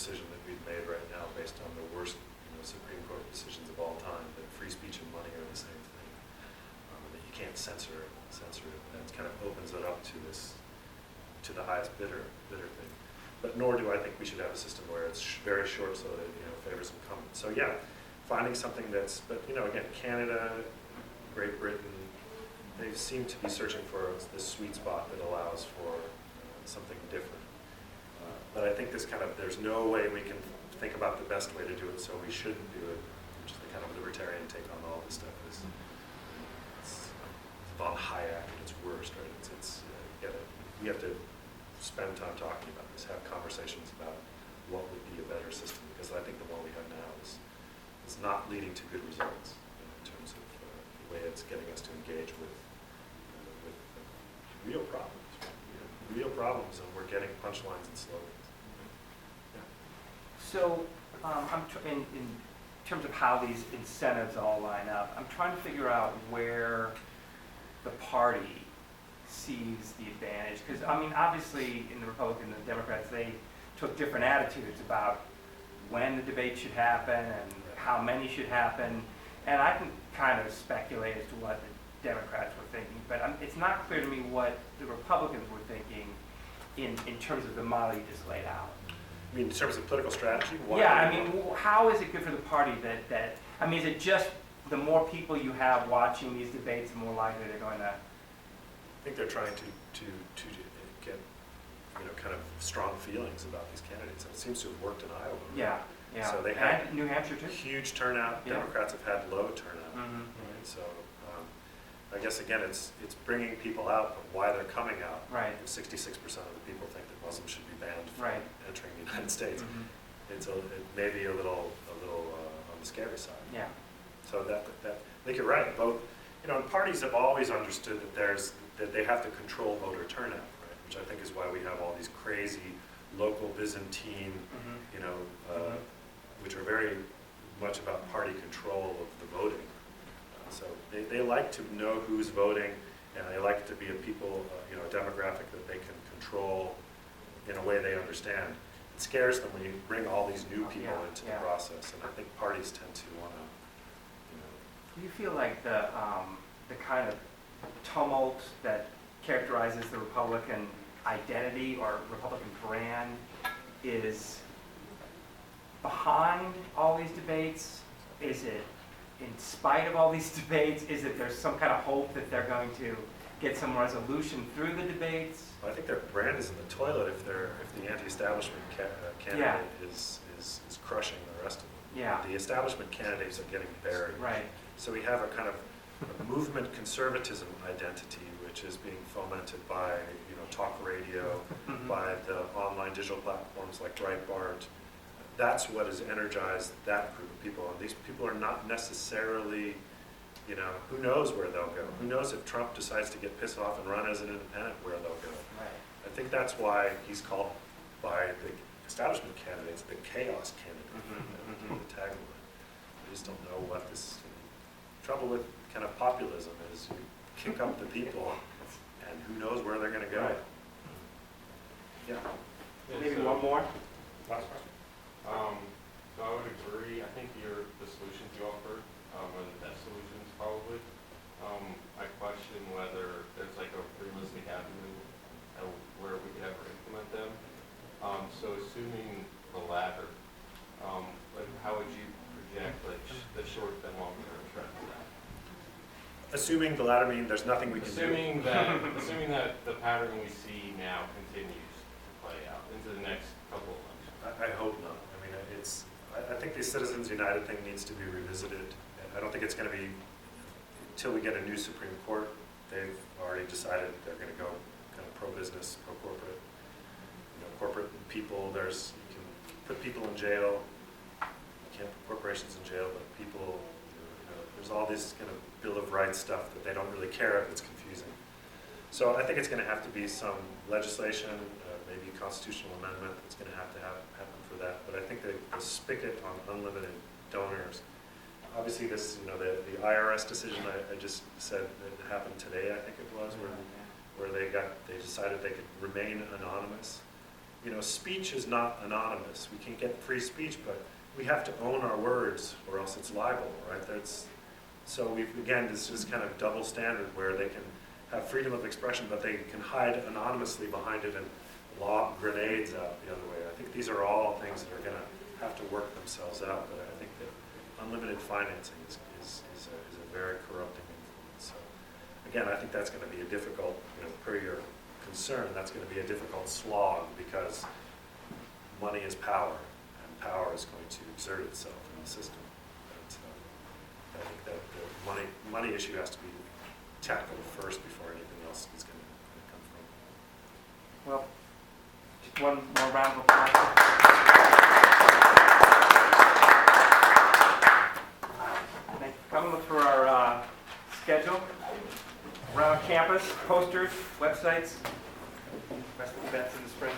decision that we've made right now based on the worst Supreme Court decisions of all time, that free speech and money are the same thing, and that you can't censor it. And it kind of opens it up to to the highest bidder thing. But nor do I think we should have a system where it's very short so that favors incumbents. So yeah, finding something that's, but again, Canada, Great Britain, they seem to be searching for this sweet spot that allows for something different. But I think there's no way we can think about the best way to do it, so we shouldn't do it, which is the kind of libertarian take on all this stuff. It's von Hayek at its worst, right? We have to spend time talking about this, have conversations about what would be a better system, because I think the one we have now is not leading to good results in terms of the way it's getting us to engage with real problems. Real problems, and we're getting punchlines and slogans. Yeah. So, in terms of how these incentives all line up, I'm trying to figure out where the party sees the advantage. Because, obviously, in the Republicans and the Democrats, they took different attitudes about when the debate should happen and how many should happen. And I can kind of speculate as to what the Democrats were thinking, but it's not clear to me what the Republicans were thinking in terms of the model you just laid out. I mean, in terms of political strategy? How is it good for the party that is it just the more people you have watching these debates, the more likely they're going to... I think they're trying to get kind of strong feelings about these candidates, and it seems to have worked in Iowa. Yeah. So they had New Hampshire too. Huge turnout. Yeah. Democrats have had low turnout. Mm-hmm. Right? So I guess again, it's bringing people out, but why they're coming out. Right. If 66% of the people think that Muslims should be banned from entering the United States, it may be a little on the scary side. Yeah. So that I think you're right. Both and parties have always understood that they have to control voter turnout, right? Which I think is why we have all these crazy local Byzantine, which are very much about party control of the voting. So they like to know who's voting, and they like to be a people, a demographic that they can control in a way they understand. It scares them when you bring all these new people into the process, and I think parties tend to want to, Do you feel like the kind of tumult that characterizes the Republican identity or Republican brand is behind all these debates? Is it in spite of all these debates? Is it there's some kind of hope that they're going to get some resolution through the debates? Well, I think their brand is in the toilet if the anti-establishment candidate is crushing the rest of them. Yeah. The establishment candidates are getting buried. Right. So we have a kind of a movement conservatism identity, which is being fomented by talk radio, by the online digital platforms like Breitbart. That's what has energized that group of people. And these people are not necessarily, who knows where they'll go? Who knows if Trump decides to get pissed off and run as an independent, where they'll go? Right. I think that's why he's called by the establishment candidates the chaos candidate. The tagline. I just don't know what this. Trouble with kind of populism is you kick up the people, and who knows where they're going to go. Right. Yeah. Maybe one more. Last question. So I would agree. I think the solutions you offered are the best solutions, probably. I question whether there's like a realistic avenue where we could ever implement them. So assuming the latter, how would you project the short and long term trends of that? Assuming the latter mean there's nothing we can do. Assuming that the pattern we see now continues to play out into the next couple of elections. I hope not. I think the Citizens United thing needs to be revisited. I don't think it's going to be until we get a new Supreme Court. They've already decided they're going to go kind of pro-business, pro-corporate. Corporate people. You can put people in jail. You can't put corporations in jail, but people. There's all this kind of Bill of Rights stuff that they don't really care if. It's confusing. So I think it's going to have to be some legislation, maybe a constitutional amendment that's going to happen for that. But I think the spigot on unlimited donors, obviously this, the IRS decision I just said that happened today, I think it was, where they decided they could remain anonymous. speech is not anonymous. We can get free speech, but we have to own our words or else it's libel, right? So again, this is kind of double standard where they can have freedom of expression, but they can hide anonymously behind it and lob grenades out the other way. I think these are all things that are going to have to work themselves out, but I think that unlimited financing is a very corrupting influence. So again, I think that's going to be a difficult, per your concern, that's going to be a difficult slog because money is power, and power is going to exert itself in the system. But I think that the money issue has to be tackled first before anything else is going to come from. Well, just one more round of applause. Thank you for coming. Look for our schedule around campus, posters, websites, rest of the events in the spring.